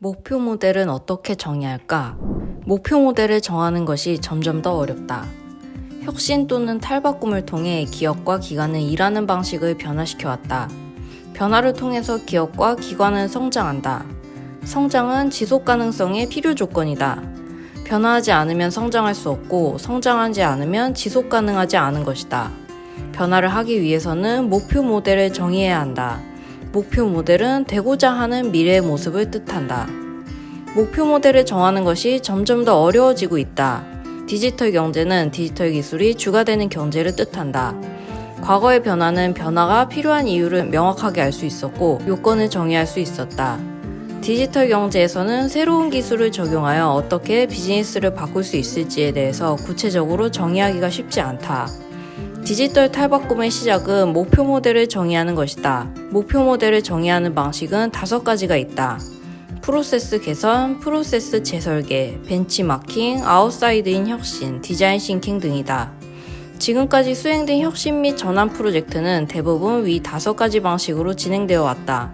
목표 모델은 어떻게 정의할까? 목표 모델을 정하는 것이 점점 더 어렵다. 혁신 또는 탈바꿈을 통해 기업과 기관은 일하는 방식을 변화시켜왔다. 변화를 통해서 기업과 기관은 성장한다. 성장은 지속 가능성의 필요 조건이다. 변화하지 않으면 성장할 수 없고 성장하지 않으면 지속 가능하지 않은 것이다. 변화를 하기 위해서는 목표 모델을 정의해야 한다. 목표 모델은 되고자 하는 미래의 모습을 뜻한다. 목표 모델을 정하는 것이 점점 더 어려워지고 있다. 디지털 경제는 디지털 기술이 주가 되는 경제를 뜻한다. 과거의 변화는 변화가 필요한 이유를 명확하게 알 수 있었고 요건을 정의할 수 있었다. 디지털 경제에서는 새로운 기술을 적용하여 어떻게 비즈니스를 바꿀 수 있을지에 대해서 구체적으로 정의하기가 쉽지 않다. 디지털 탈바꿈의 시작은 목표 모델을 정의하는 것이다. 목표 모델을 정의하는 방식은 5가지가 있다. 프로세스 개선, 프로세스 재설계, 벤치마킹, 아웃사이드인 혁신, 디자인 싱킹 등이다. 지금까지 수행된 혁신 및 전환 프로젝트는 대부분 위 5가지 방식으로 진행되어 왔다.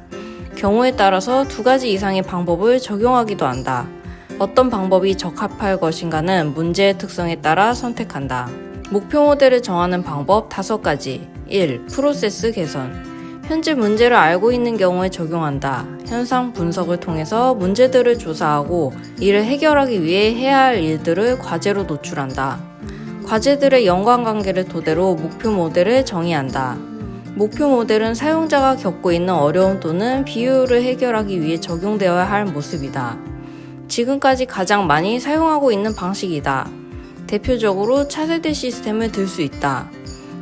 경우에 따라서 2가지 이상의 방법을 적용하기도 한다. 어떤 방법이 적합할 것인가는 문제의 특성에 따라 선택한다. 목표 모델을 정하는 방법 5가지. 1. 프로세스 개선. 현재 문제를 알고 있는 경우에 적용한다. 현상 분석을 통해서 문제들을 조사하고 이를 해결하기 위해 해야 할 일들을 과제로 노출한다. 과제들의 연관관계를 토대로 목표 모델을 정의한다. 목표 모델은 사용자가 겪고 있는 어려움 또는 비효율을 해결하기 위해 적용되어야 할 모습이다. 지금까지 가장 많이 사용하고 있는 방식이다. 대표적으로 차세대 시스템을 들 수 있다.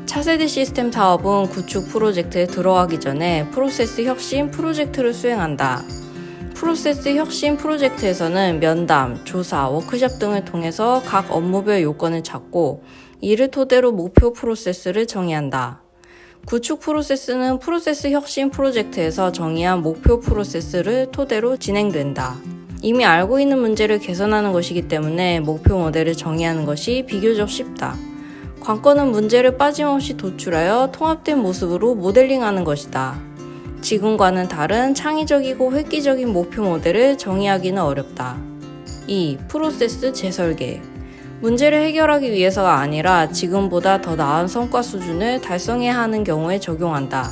차세대 시스템 사업은 구축 프로젝트에 들어가기 전에 프로세스 혁신 프로젝트를 수행한다. 프로세스 혁신 프로젝트에서는 면담, 조사, 워크숍 등을 통해서 각 업무별 요건을 찾고 이를 토대로 목표 프로세스를 정의한다. 구축 프로세스는 프로세스 혁신 프로젝트에서 정의한 목표 프로세스를 토대로 진행된다. 이미 알고 있는 문제를 개선하는 것이기 때문에 목표 모델을 정의하는 것이 비교적 쉽다. 관건은 문제를 빠짐없이 도출하여 통합된 모습으로 모델링하는 것이다. 지금과는 다른 창의적이고 획기적인 목표 모델을 정의하기는 어렵다. 2. 프로세스 재설계. 문제를 해결하기 위해서가 아니라 지금보다 더 나은 성과 수준을 달성해야 하는 경우에 적용한다.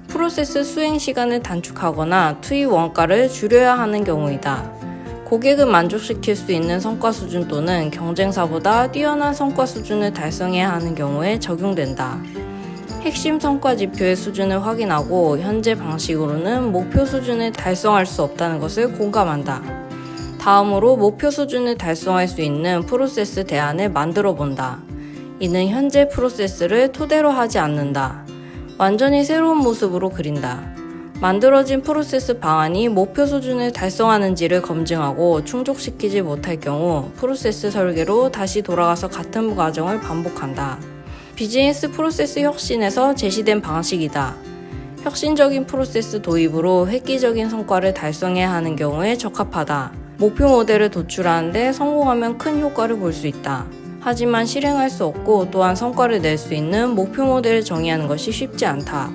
프로세스 수행 시간을 단축하거나 투입 원가를 줄여야 하는 경우이다. 고객을 만족시킬 수 있는 성과 수준 또는 경쟁사보다 뛰어난 성과 수준을 달성해야 하는 경우에 적용된다. 핵심 성과 지표의 수준을 확인하고 현재 방식으로는 목표 수준을 달성할 수 없다는 것을 공감한다. 다음으로 목표 수준을 달성할 수 있는 프로세스 대안을 만들어 본다. 이는 현재 프로세스를 토대로 하지 않는다. 완전히 새로운 모습으로 그린다. 만들어진 프로세스 방안이 목표 수준을 달성하는지를 검증하고 충족시키지 못할 경우 프로세스 설계로 다시 돌아가서 같은 과정을 반복한다. 비즈니스 프로세스 혁신에서 제시된 방식이다. 혁신적인 프로세스 도입으로 획기적인 성과를 달성해야 하는 경우에 적합하다. 목표 모델을 도출하는데 성공하면 큰 효과를 볼 수 있다. 하지만 실행할 수 없고 또한 성과를 낼 수 있는 목표 모델을 정의하는 것이 쉽지 않다.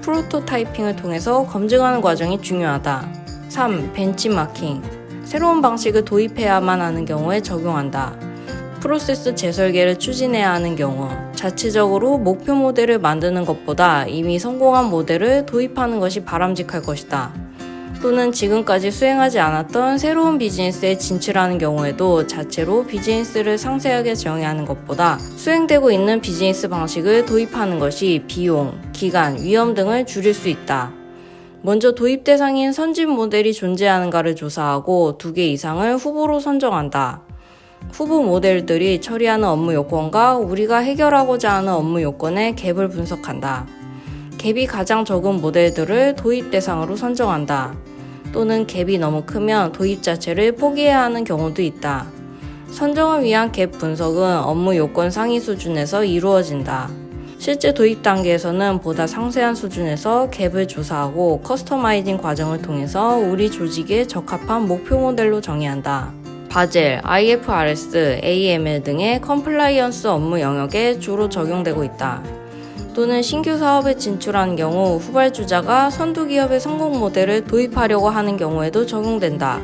프로토타이핑을 통해서 검증하는 과정이 중요하다. 3. 벤치마킹. 새로운 방식을 도입해야만 하는 경우에 적용한다. 프로세스 재설계를 추진해야 하는 경우, 자체적으로 목표 모델을 만드는 것보다 이미 성공한 모델을 도입하는 것이 바람직할 것이다. 또는 지금까지 수행하지 않았던 새로운 비즈니스에 진출하는 경우에도 자체로 비즈니스를 상세하게 정의하는 것보다 수행되고 있는 비즈니스 방식을 도입하는 것이 비용, 기간, 위험 등을 줄일 수 있다. 먼저 도입 대상인 선진 모델이 존재하는가를 조사하고 2개 이상을 후보로 선정한다. 후보 모델들이 처리하는 업무 요건과 우리가 해결하고자 하는 업무 요건의 갭을 분석한다. 갭이 가장 적은 모델들을 도입 대상으로 선정한다. 또는 갭이 너무 크면 도입 자체를 포기해야 하는 경우도 있다. 선정을 위한 갭 분석은 업무 요건 상위 수준에서 이루어진다. 실제 도입 단계에서는 보다 상세한 수준에서 갭을 조사하고 커스터마이징 과정을 통해서 우리 조직에 적합한 목표 모델로 정의한다. 바젤, IFRS, AML 등의 컴플라이언스 업무 영역에 주로 적용되고 있다. 또는 신규 사업에 진출하는 경우 후발주자가 선두 기업의 성공 모델을 도입하려고 하는 경우에도 적용된다.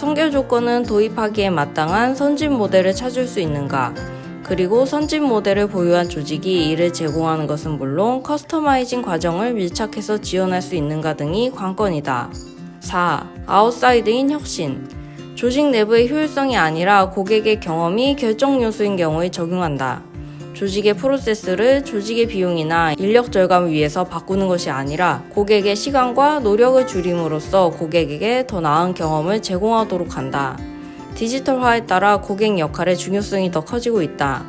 선결 조건은 도입하기에 마땅한 선진 모델을 찾을 수 있는가, 그리고 선진 모델을 보유한 조직이 이를 제공하는 것은 물론 커스터마이징 과정을 밀착해서 지원할 수 있는가 등이 관건이다. 4. 아웃사이드인 혁신. 조직 내부의 효율성이 아니라 고객의 경험이 결정 요소인 경우에 적용한다. 조직의 프로세스를 조직의 비용이나 인력 절감을 위해서 바꾸는 것이 아니라 고객의 시간과 노력을 줄임으로써 고객에게 더 나은 경험을 제공하도록 한다. 디지털화에 따라 고객 역할의 중요성이 더 커지고 있다.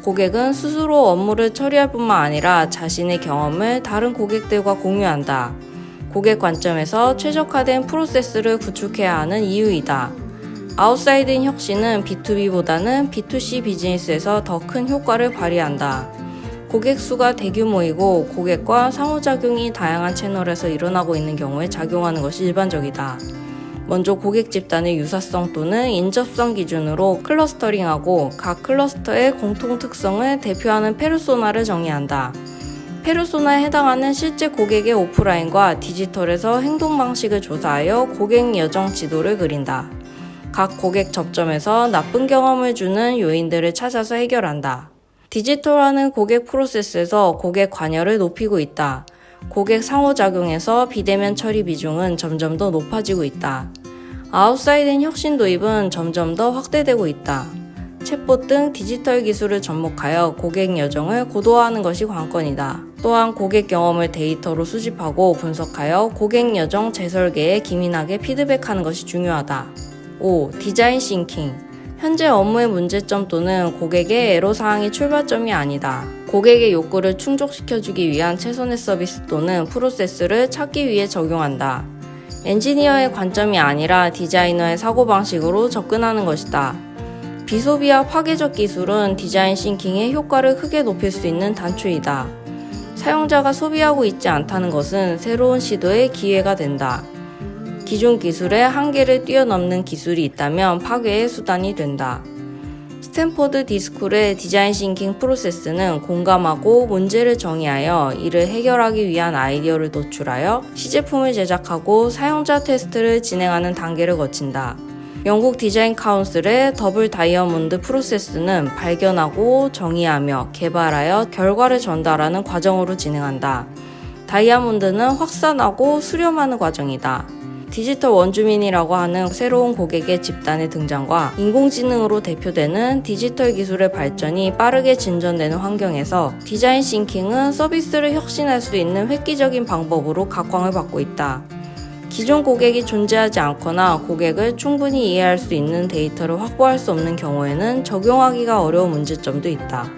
고객은 스스로 업무를 처리할 뿐만 아니라 자신의 경험을 다른 고객들과 공유한다. 고객 관점에서 최적화된 프로세스를 구축해야 하는 이유이다. 아웃사이드인 혁신은 B2B보다는 B2C 비즈니스에서 더 큰 효과를 발휘한다. 고객 수가 대규모이고 고객과 상호작용이 다양한 채널에서 일어나고 있는 경우에 작용하는 것이 일반적이다. 먼저 고객 집단의 유사성 또는 인접성 기준으로 클러스터링하고 각 클러스터의 공통 특성을 대표하는 페르소나를 정의한다. 페르소나에 해당하는 실제 고객의 오프라인과 디지털에서 행동 방식을 조사하여 고객 여정 지도를 그린다. 각 고객 접점에서 나쁜 경험을 주는 요인들을 찾아서 해결한다. 디지털화는 고객 프로세스에서 고객 관여를 높이고 있다. 고객 상호작용에서 비대면 처리 비중은 점점 더 높아지고 있다. 아웃사이드인 혁신 도입은 점점 더 확대되고 있다. 챗봇 등 디지털 기술을 접목하여 고객 여정을 고도화하는 것이 관건이다. 또한 고객 경험을 데이터로 수집하고 분석하여 고객 여정 재설계에 기민하게 피드백하는 것이 중요하다. 5. 디자인 싱킹. 현재 업무의 문제점 또는 고객의 애로사항이 출발점이 아니다. 고객의 욕구를 충족시켜주기 위한 최선의 서비스 또는 프로세스를 찾기 위해 적용한다. 엔지니어의 관점이 아니라 디자이너의 사고방식으로 접근하는 것이다. 비소비와 파괴적 기술은 디자인 싱킹의 효과를 크게 높일 수 있는 단초이다. 사용자가 소비하고 있지 않다는 것은 새로운 시도의 기회가 된다. 기존 기술의 한계를 뛰어넘는 기술이 있다면 파괴의 수단이 된다. 스탠포드 디스쿨의 디자인 싱킹 프로세스는 공감하고 문제를 정의하여 이를 해결하기 위한 아이디어를 도출하여 시제품을 제작하고 사용자 테스트를 진행하는 단계를 거친다. 영국 디자인 카운슬의 더블 다이아몬드 프로세스는 발견하고 정의하며 개발하여 결과를 전달하는 과정으로 진행한다. 다이아몬드는 확산하고 수렴하는 과정이다. 디지털 원주민이라고 하는 새로운 고객의 집단의 등장과 인공지능으로 대표되는 디지털 기술의 발전이 빠르게 진전되는 환경에서 디자인 싱킹은 서비스를 혁신할 수 있는 획기적인 방법으로 각광을 받고 있다. 기존 고객이 존재하지 않거나 고객을 충분히 이해할 수 있는 데이터를 확보할 수 없는 경우에는 적용하기가 어려운 문제점도 있다.